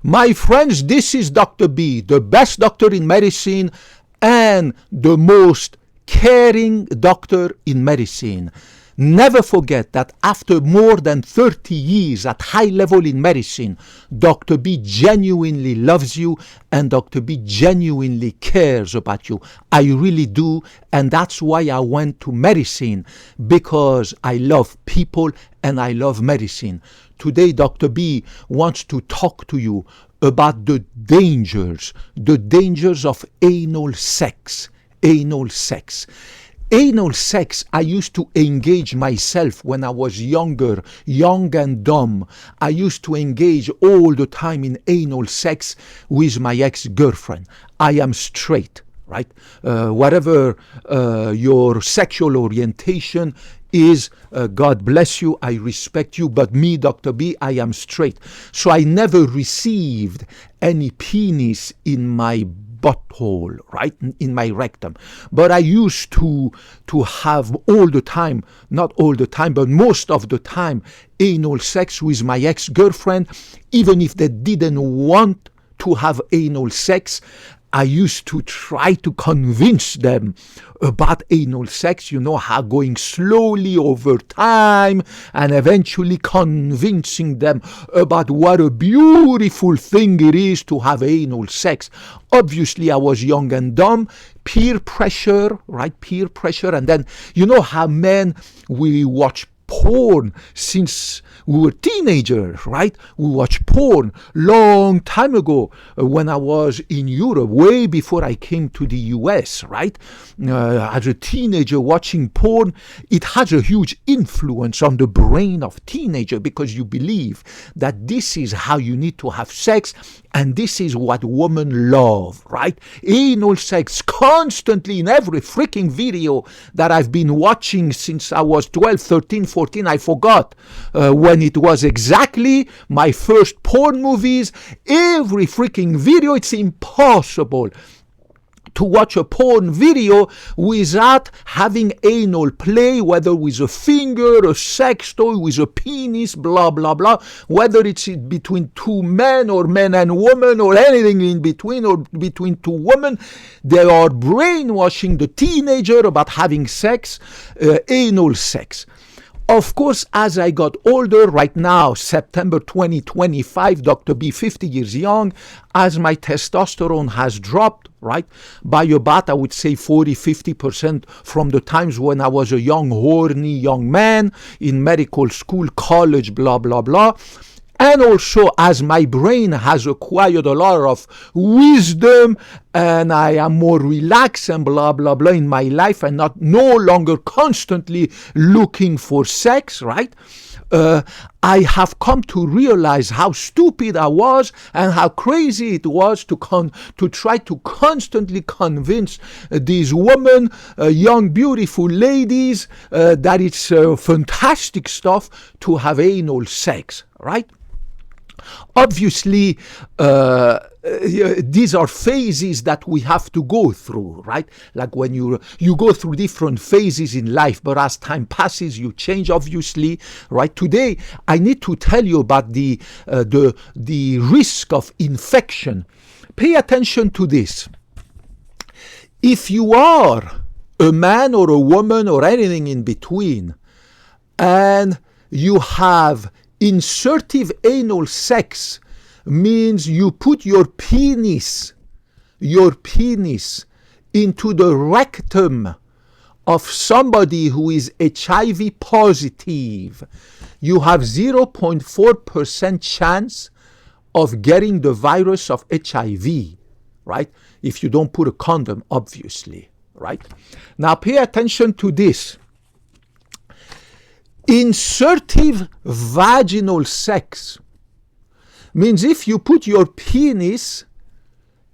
My friends, this is Dr. B, the best doctor in medicine and the most caring doctor in medicine. Never forget that after more than 30 years at high level in medicine, Dr. B genuinely loves you and Dr. B genuinely cares about you. I really do, and that's why I went to medicine, because I love people and I love medicine. Today, Dr. B wants to talk to you about the dangers of anal sex. Anal sex. Anal sex, I used to engage myself when I was younger, young and dumb. I used to engage all the time in anal sex with my ex-girlfriend. I am straight, right? Whatever your sexual orientation is, God bless you, I respect you, but me, Dr. B, I am straight. So I never received any penis in my butthole, right, in my rectum. But I used to have all the time, not all the time, but most of the time, anal sex with my ex-girlfriend, even if they didn't want to have anal sex. I used to try to convince them about anal sex, how going slowly over time and eventually convincing them about what a beautiful thing it is to have anal sex. Obviously, I was young and dumb. Peer pressure, right? Peer pressure. And then, how men, we watch porn since we were teenagers, right? We watched porn long time ago when I was in Europe, way before I came to the US, right? As a teenager watching porn, it has a huge influence on the brain of teenager because you believe that this is how you need to have sex and this is what women love, right? Anal sex constantly in every freaking video that I've been watching since I was 12, 13, 14. I forgot when it was exactly my first porn movies. Every freaking video, it's impossible to watch a porn video without having anal play, whether with a finger, a sex toy, with a penis, blah, blah, blah, whether it's between two men or men and women or anything in between or between two women. They are brainwashing the teenager about having sex, anal sex. Of course, as I got older, right now, September 2025, Dr. B, 50 years young, as my testosterone has dropped, right, by about, I would say, 40-50% from the times when I was a young, horny young man in medical school, college, blah, blah, blah. And also, as my brain has acquired a lot of wisdom and I am more relaxed and blah, blah, blah in my life and no longer constantly looking for sex, right? I have come to realize how stupid I was and how crazy it was to try to constantly convince these women, young, beautiful ladies, that it's fantastic stuff to have anal sex, right? Obviously, these are phases that we have to go through, right? Like when you go through different phases in life, but as time passes, you change, obviously, right? Today, I need to tell you about the risk of infection. Pay attention to this. If you are a man or a woman or anything in between, and you have insertive anal sex, means you put your penis into the rectum of somebody who is HIV positive. You have 0.4% chance of getting the virus of HIV, right? If you don't put a condom, obviously, right? Now pay attention to this. Insertive vaginal sex means if you put your penis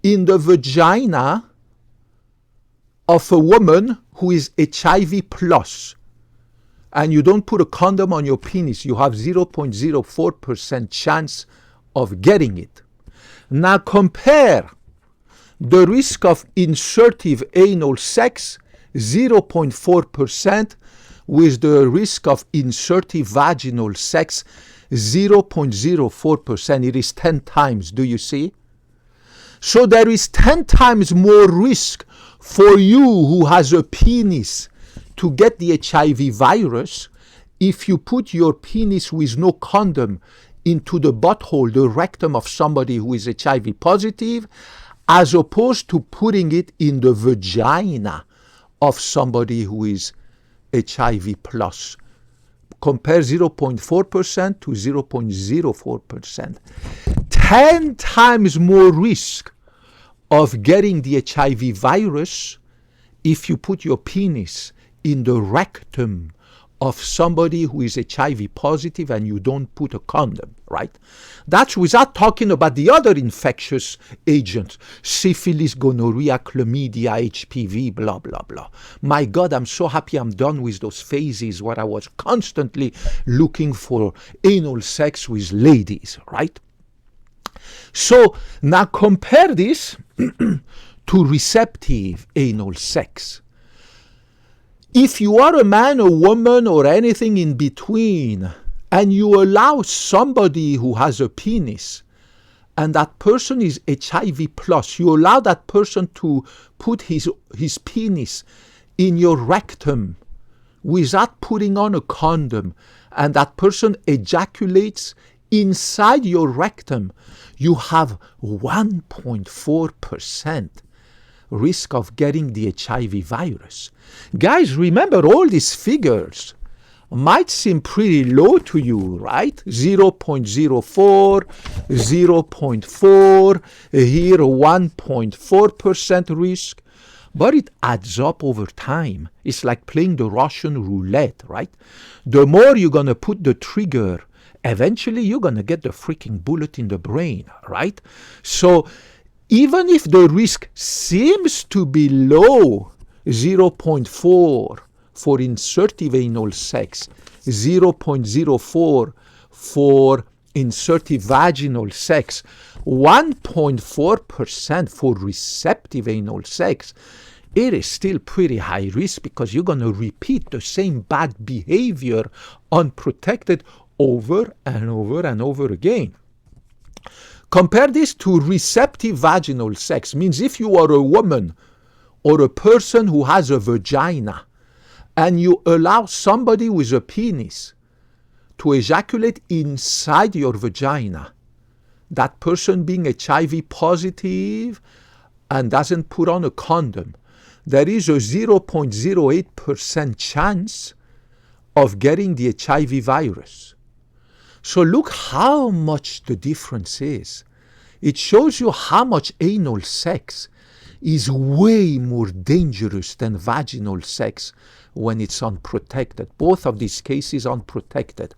in the vagina of a woman who is HIV plus and you don't put a condom on your penis, you have 0.04% chance of getting it. Now compare the risk of insertive anal sex, 0.4%, with the risk of insertive vaginal sex, 0.04%. It is 10 times. Do you see? So there is 10 times more risk for you who has a penis to get the HIV virus if you put your penis with no condom into the butthole, the rectum of somebody who is HIV positive, as opposed to putting it in the vagina of somebody who is HIV plus. Compare 0.4% to 0.04%. 10 times more risk of getting the HIV virus if you put your penis in the rectum of somebody who is HIV positive and you don't put a condom, right? That's without talking about the other infectious agents, syphilis, gonorrhea, chlamydia, HPV, blah, blah, blah. My God, I'm so happy I'm done with those phases where I was constantly looking for anal sex with ladies, right? So now compare this to receptive anal sex. If you are a man, a woman, or anything in between, and you allow somebody who has a penis, and that person is HIV plus, you allow that person to put his penis in your rectum without putting on a condom, and that person ejaculates inside your rectum, you have 1.4% risk of getting the HIV virus. Guys, remember, all these figures might seem pretty low to you, right? 0.04, 0.4, here 1.4% risk, but it adds up over time. It's like playing the Russian roulette, right? The more you're going to put the trigger, eventually you're going to get the freaking bullet in the brain, right? So even if the risk seems to be low, 0.4 for insertive anal sex, 0.04 for insertive vaginal sex, 1.4% for receptive anal sex, it is still pretty high risk because you're going to repeat the same bad behavior unprotected over and over and over again. Compare this to receptive vaginal sex. Means if you are a woman or a person who has a vagina and you allow somebody with a penis to ejaculate inside your vagina, that person being HIV positive and doesn't put on a condom, there is a 0.08% chance of getting the HIV virus. So look how much the difference is. It shows you how much anal sex is way more dangerous than vaginal sex when it's unprotected. Both of these cases unprotected.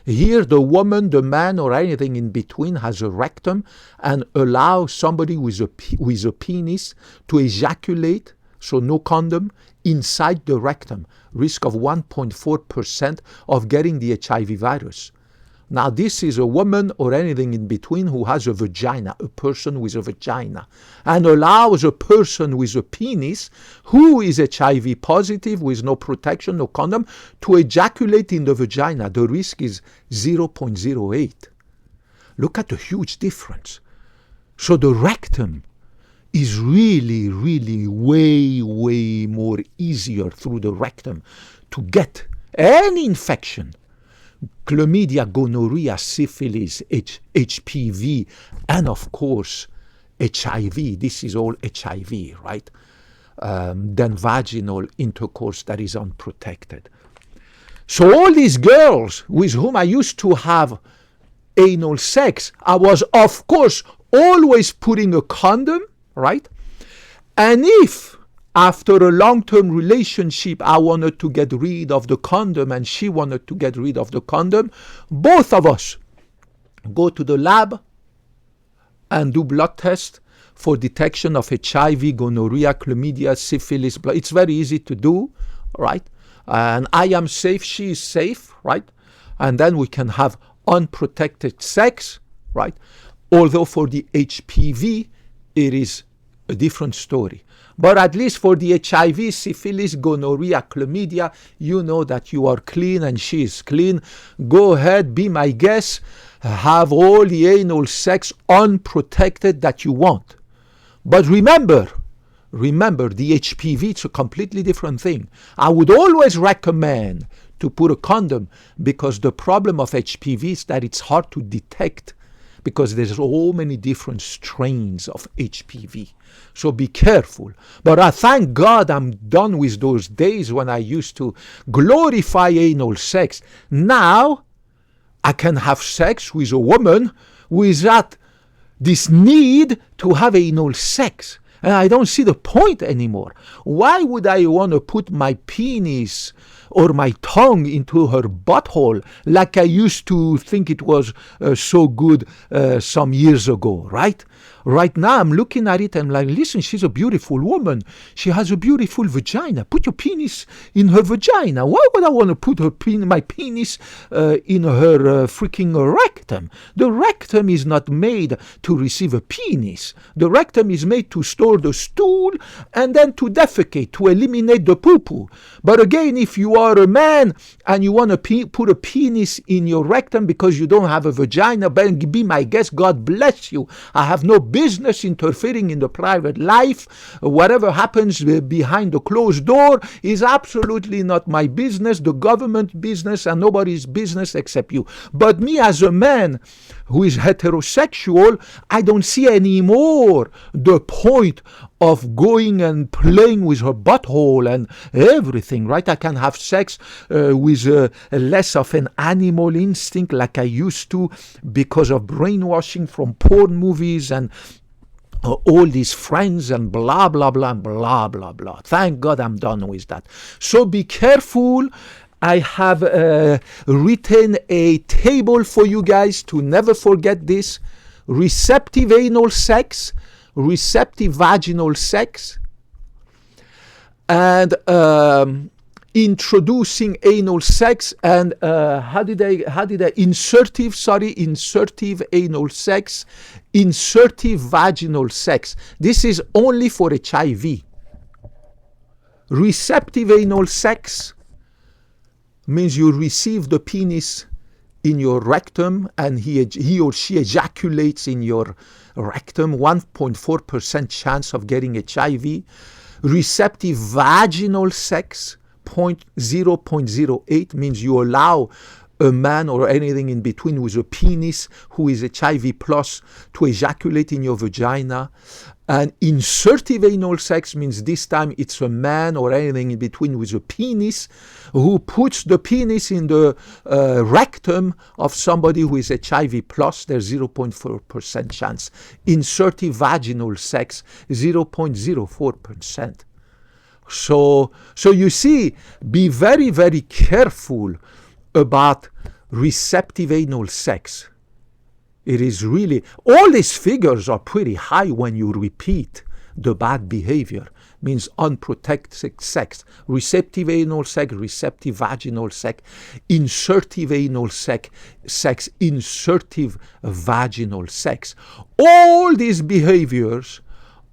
Here the woman, the man, or anything in between has a rectum and allows somebody with a penis to ejaculate, so no condom, inside the rectum. Risk of 1.4% of getting the HIV virus. Now this is a woman or anything in between who has a vagina, a person with a vagina, and allows a person with a penis who is HIV positive with no protection, no condom, to ejaculate in the vagina. The risk is 0.08. Look at the huge difference. So the rectum is really, really way more easier through the rectum to get any infection. Chlamydia, gonorrhea, syphilis, HPV, and of course HIV. This is all HIV, right? Then vaginal intercourse that is unprotected. So all these girls with whom I used to have anal sex, I was of course always putting a condom, right? And if after a long-term relationship, I wanted to get rid of the condom and she wanted to get rid of the condom, both of us go to the lab and do blood tests for detection of HIV, gonorrhea, chlamydia, syphilis. It's very easy to do, right? And I am safe, she is safe, right? And then we can have unprotected sex, right? Although for the HPV, it is a different story. But at least for the HIV, syphilis, gonorrhea, chlamydia, you know that you are clean and she is clean. Go ahead, be my guest, have all the anal sex unprotected that you want. But remember, the HPV, it's a completely different thing. I would always recommend to put a condom, because the problem of HPV is that it's hard to detect, because there's so many different strains of HPV. So be careful. But I thank God I'm done with those days when I used to glorify anal sex. Now I can have sex with a woman without this need to have anal sex. And I don't see the point anymore. Why would I want to put my penis or my tongue into her butthole like I used to think it was so good some years ago, right? Right now I'm looking at it and I'm like, listen, she's a beautiful woman. She has a beautiful vagina. Put your penis in her vagina. Why would I want to put my penis in her freaking rectum? The rectum is not made to receive a penis. The rectum is made to store the stool and then to defecate, to eliminate the poo-poo. But again, if you are a man and you want to put a penis in your rectum because you don't have a vagina, be my guest, God bless you. I have no business interfering in the private life. Whatever happens behind the closed door is absolutely not my business, the government business, and nobody's business except you. But me as a man who is heterosexual, I don't see anymore the point of going and playing with her butthole and everything, right? I can have sex with less of an animal instinct like I used to because of brainwashing from porn movies and all these friends and blah, blah, blah, blah, blah, blah. Thank God I'm done with that. So be careful. I have written a table for you guys to never forget this. Receptive anal sex, receptive vaginal sex, and introducing anal sex, and insertive anal sex, insertive vaginal sex. This is only for HIV. Receptive anal sex means you receive the penis in your rectum and he or she ejaculates in your rectum, 1.4% chance of getting HIV. Receptive vaginal sex, 0.08, means you allow a man or anything in between with a penis who is HIV plus to ejaculate in your vagina. And insertive anal sex means this time it's a man or anything in between with a penis who puts the penis in the rectum of somebody who is HIV plus. There's 0.4% chance. Insertive vaginal sex, 0.04%. So you see, be very, very careful about receptive anal sex. It is really, all these figures are pretty high when you repeat the bad behavior. Means unprotected sex, receptive anal sex, receptive vaginal sex, insertive anal sex, insertive vaginal sex. All these behaviors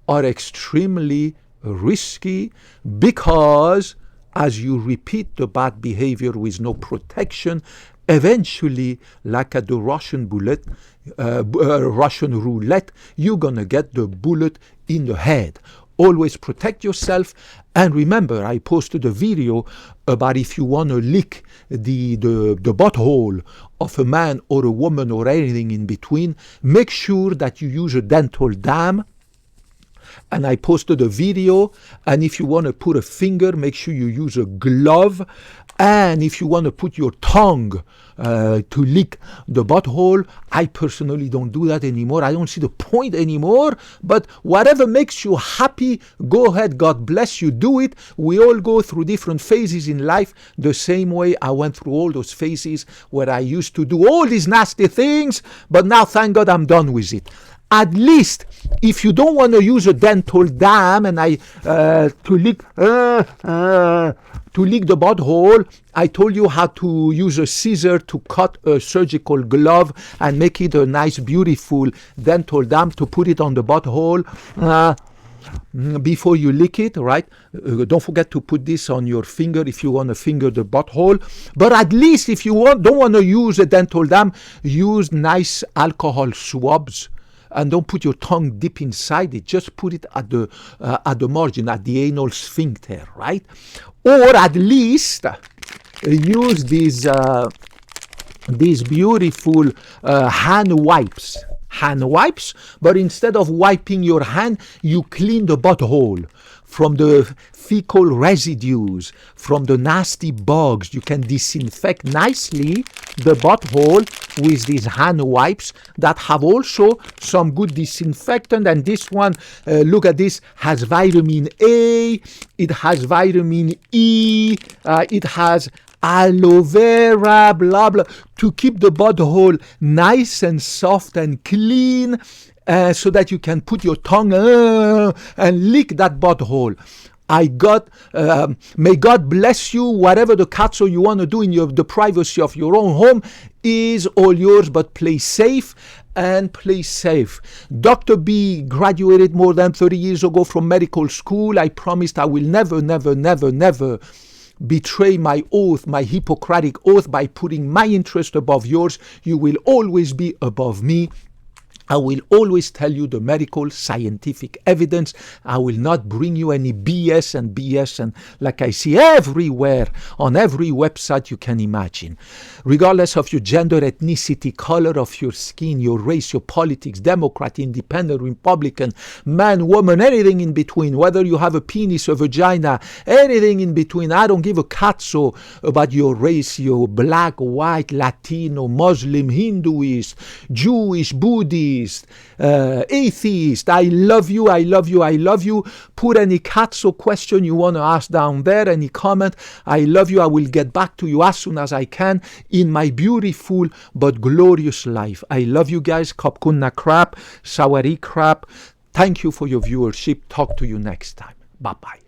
are extremely risky because as you repeat the bad behavior with no protection, eventually, like at the Russian roulette, you're gonna get the bullet in the head. Always protect yourself. And remember, I posted a video about if you want to lick the butthole of a man or a woman or anything in between, make sure that you use a dental dam. And I posted a video. And if you want to put a finger, make sure you use a glove. And if you want to put your tongue to lick the butthole, I personally don't do that anymore. I don't see the point anymore. But whatever makes you happy, go ahead. God bless you. Do it. We all go through different phases in life. The same way I went through all those phases where I used to do all these nasty things. But now, thank God, I'm done with it. At least, if you don't want to use a dental dam and to lick the butthole, I told you how to use a scissor to cut a surgical glove and make it a nice, beautiful dental dam to put it on the butthole. before you lick it, right? Don't forget to put this on your finger if you want to finger the butthole. But at least if you don't want to use a dental dam, use nice alcohol swabs. And don't put your tongue deep inside it. Just put it at the margin, at the anal sphincter, right? Or at least use these beautiful hand wipes. But instead of wiping your hand, you clean the butthole from the fecal residues, from the nasty bugs. You can disinfect nicely the butthole with these hand wipes that have also some good disinfectant. And this one, look at this, has vitamin A, it has vitamin E, it has aloe vera, blah, blah, to keep the butthole nice and soft and clean, so that you can put your tongue and lick that butthole. May God bless you. Whatever the katso you want to do in the privacy of your own home is all yours, but play safe and play safe. Dr. B graduated more than 30 years ago from medical school. I promised I will never betray my oath, my Hippocratic oath, by putting my interest above yours. You will always be above me. I will always tell you the medical, scientific evidence. I will not bring you any BS and like I see everywhere on every website you can imagine. Regardless of your gender, ethnicity, color of your skin, your race, your politics, Democrat, Independent, Republican, man, woman, anything in between, whether you have a penis, a vagina, anything in between. I don't give a katso about your race, your black, white, Latino, Muslim, Hinduist, Jewish, Buddhist, atheist. I love you. Put any katso question you want to ask down there, any comment. I love you. I will get back to you as soon as I can in my beautiful but glorious life. I love you guys. Kapkunna krap, sawari krap. Thank you for your viewership. Talk to you next time. Bye-bye.